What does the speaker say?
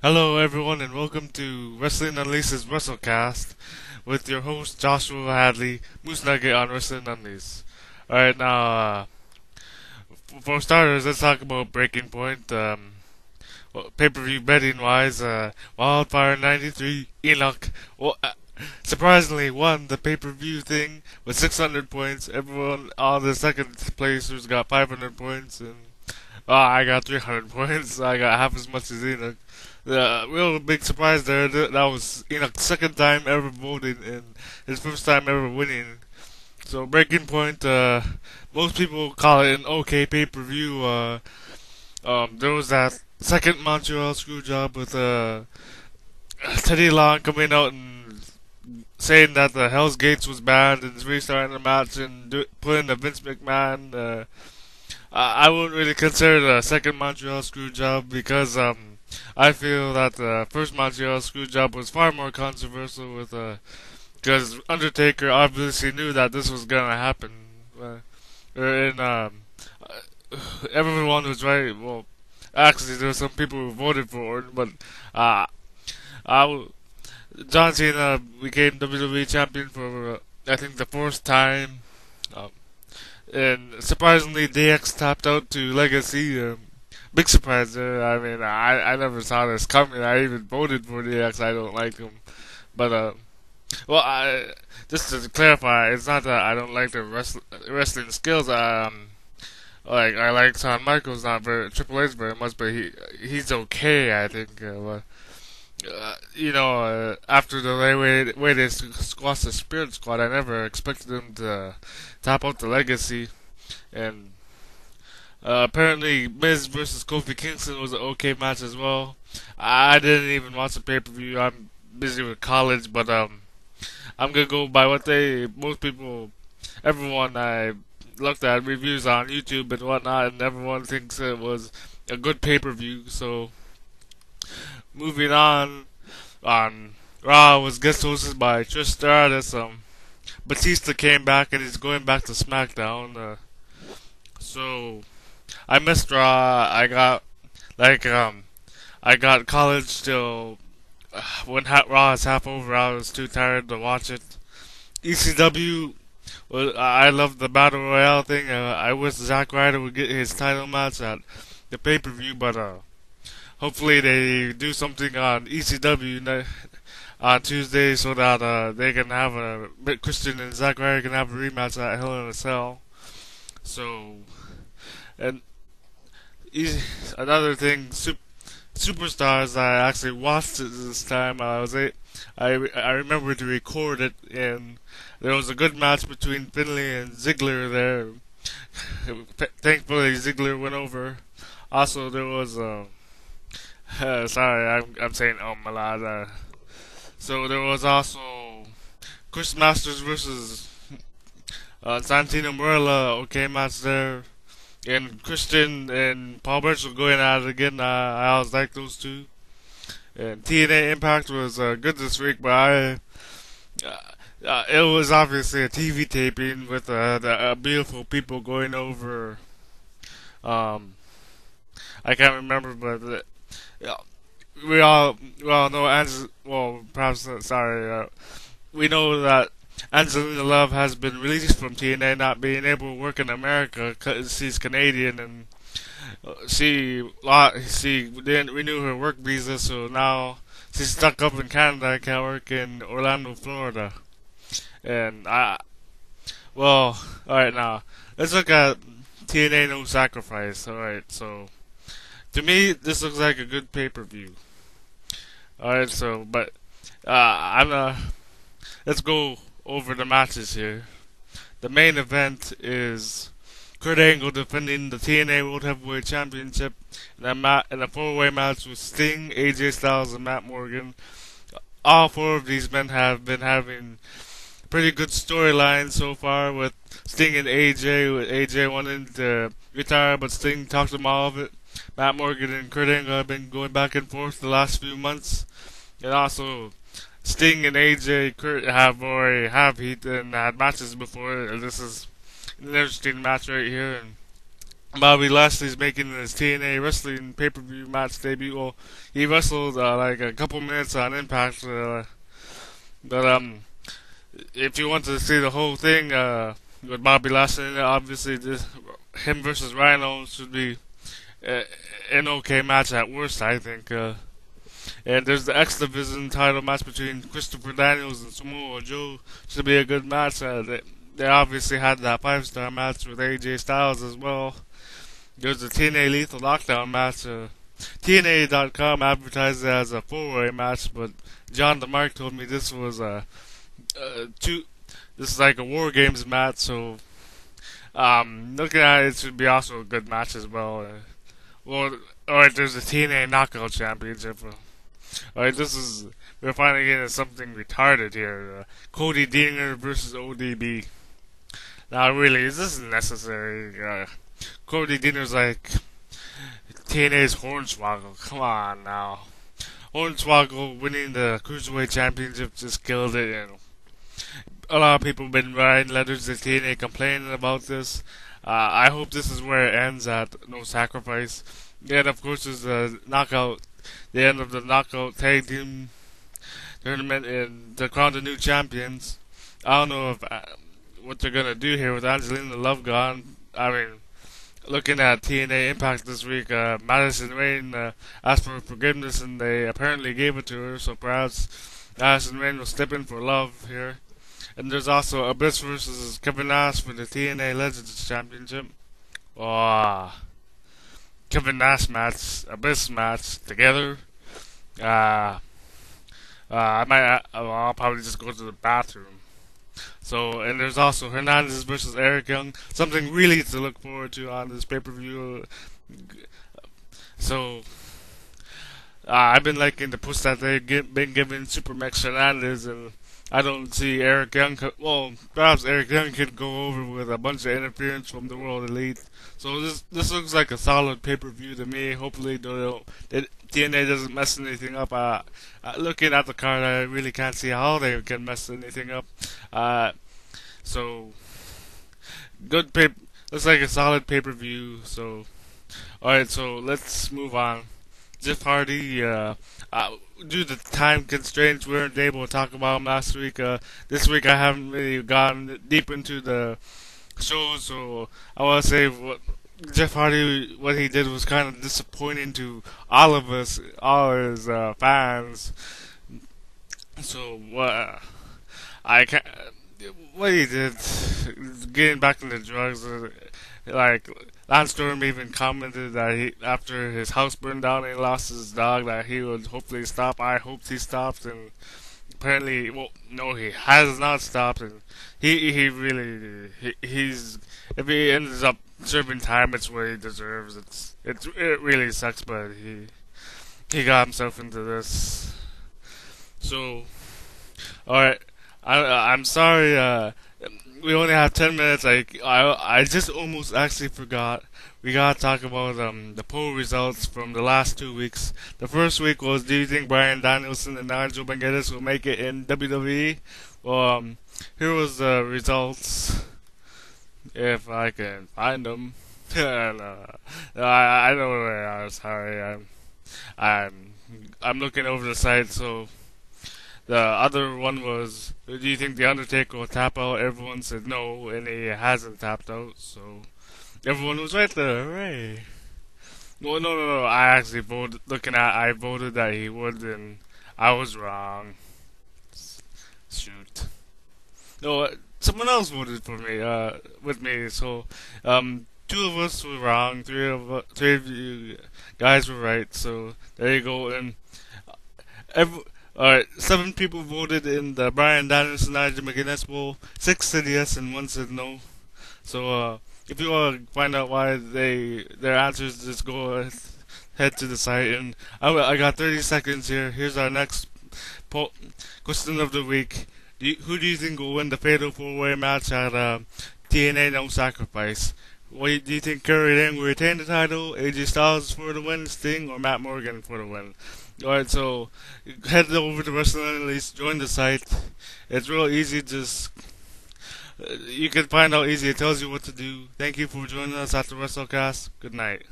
Hello, everyone, and welcome to Wrestling Unleashed's WrestleCast with your host Joshua Hadley, Moose Nugget on Wrestling Unleashed. Alright, now, for starters, let's talk about Breaking Point. Pay-per-view betting wise, Wildfire 93, Enoch, surprisingly won the pay-per-view thing with 600 points. Everyone, all the second placers got 500 points, and I got 300 points. I got half as much as Enoch. The real big surprise there, that was Enoch's second time ever voting and his first time ever winning. So Breaking Point, most people call it an okay pay-per-view. There was that second Montreal Screwjob with Teddy Long coming out and saying that the Hell's Gates was banned and restarting the match and putting the Vince McMahon. I wouldn't really consider the second Montreal Screwjob because I feel that the first Montreal Screwjob was far more controversial with because Undertaker obviously knew that this was gonna happen. And everyone was right. Well, actually, there were some people who voted for it, but uh, John Cena became WWE champion for I think the fourth time. Um, and surprisingly, DX tapped out to Legacy. Big surprise there. I mean, I never saw this coming. I even voted for DX. I don't like him, but well, just to clarify, it's not that I don't like the wrestling skills. Like I like Shawn Michaels, not very Triple H very much, but he's okay. I think. After the way they squashed the Spirit Squad, I never expected them to top out the Legacy. And apparently, Miz versus Kofi Kingston was an okay match as well. I didn't even watch the pay-per-view. I'm busy with college, but I'm gonna go by what everyone I looked at reviews on YouTube and whatnot, and everyone thinks it was a good pay-per-view. So moving on Raw was guest hosted by Trish Stratus. Batista came back and he's going back to SmackDown. So I missed Raw. I got college till when Raw is half over. I was too tired to watch it. ECW. Well, I love the Battle Royale thing. I wish Zack Ryder would get his title match at the pay-per-view, but hopefully they do something on ECW on Tuesday so that they can have Christian and Zack Ryder can have a rematch at Hell in a Cell. So, and another thing, Superstars, I actually watched it this time. I remember to record it, and there was a good match between Finlay and Ziggler there. Thankfully, Ziggler went over. Also, there was sorry, I'm saying a lot. So there was also Chris Masters versus Santino Marella. Okay, match there. And Christian and Paul Burchill going at it again. I always like those two. And TNA Impact was good this week, but it was obviously a TV taping with the beautiful people going over. I can't remember, but we all know perhaps sorry. We know that Angelina Love has been released from TNA, not being able to work in America because she's Canadian, and she didn't renew her work visa, so now she's stuck up in Canada and can't work in Orlando, Florida. And all right, now let's look at TNA No Sacrifice. All right, so to me, this looks like a good pay-per-view. All right, so but let's go over the matches here. The main event is Kurt Angle defending the TNA World Heavyweight Championship in a four-way match with Sting, AJ Styles, and Matt Morgan. All four of these men have been having pretty good storylines so far with Sting and AJ, with AJ wanting to retire, but Sting talked him out of it. Matt Morgan and Kurt Angle have been going back and forth the last few months. And also, Sting and AJ Kurt have already heat and had matches before. This is an interesting match right here. And Bobby Lashley's making his TNA wrestling pay-per-view match debut. Well, he wrestled like a couple minutes on Impact, but if you want to see the whole thing with Bobby Lashley, obviously him versus Rhino should be uh, an okay match at worst, I think. And there's the X Division title match between Christopher Daniels and Samoa Joe. Should be a good match. They obviously had that 5-star match with AJ Styles as well. There's a TNA Lethal Lockdown match. TNA.com advertised it as a 4-way match, but John DeMarc told me this was two. This is like a War Games match, so looking at it, it should be also a good match as well. Alright, there's a TNA Knockout Championship. Alright, we're finally getting something retarded here. Cody Deaner versus ODB. Now, really, is this necessary? Cody Deaner's like TNA's Hornswoggle. Come on now. Hornswoggle winning the Cruiserweight Championship just killed it. And a lot of people have been writing letters to TNA complaining about this. I hope this is where it ends at No Sacrifice. And of course, there's the end of the knockout tag team tournament and to crown the new champions. I don't know if what they're gonna do here with Angelina Love gone. I mean, looking at TNA Impact this week, Madison Rayne asked for forgiveness and they apparently gave it to her. So perhaps Madison Rayne will step in for Love here. And there's also Abyss versus Kevin Nash for the TNA Legends Championship. Oh, Kevin Nash match, Abyss match together. I'll probably just go to the bathroom. So, and there's also Hernandez versus Eric Young. Something really to look forward to on this pay-per-view. So, I've been liking the push that they've been giving Super Max Hernandez, and I don't see Eric Young. Well, perhaps Eric Young could go over with a bunch of interference from the World Elite. So this looks like a solid pay-per-view to me. Hopefully, TNA doesn't mess anything up. Looking at the card, I really can't see how they can mess anything up. So good pay. Looks like a solid pay-per-view. So, all right. So let's move on. Jeff Hardy. Due to time constraints, we weren't able to talk about him last week. This week, I haven't really gone deep into the show, so I want to say Jeff Hardy, what he did was kind of disappointing to all of us, all his fans. So what he did, getting back into drugs, like Lance Storm even commented that after his house burned down and he lost his dog, that he would hopefully stop. I hoped he stopped, and apparently, well, no, he has not stopped, and he's if he ends up serving time, it's what he deserves. It really sucks, but he got himself into this. So, all right, I'm sorry. We only have 10 minutes. I just almost actually forgot. We gotta talk about the poll results from the last 2 weeks. The first week was, do you think Bryan Danielson and Nigel Benitez will make it in WWE? Well, here was the results, if I can find them. And, I know where they are. Sorry, I'm looking over the site. So the other one was, do you think The Undertaker will tap out? Everyone said no, and he hasn't tapped out, so everyone was right there. Hooray. No. I actually I voted that he would, and I was wrong. Shoot. No, someone else voted for me, with me, so, two of us were wrong, three of you guys were right, so there you go, and alright, 7 people voted in the Bryan Danielson Nigel McGuinness poll. 6 said yes and 1 said no. So, if you want to find out why their answers, just go head to the site. And I got 30 seconds here. Here's our next question of the week. Who do you think will win the Fatal 4-Way match at TNA No Sacrifice? Do you think Kerry Lang will retain the title, AJ Styles for the win, Sting, or Matt Morgan for the win? Alright, so head over to Wrestling Unleashed, join the site. It's real easy, just You can find out easy. It tells you what to do. Thank you for joining us at the WrestleCast. Good night.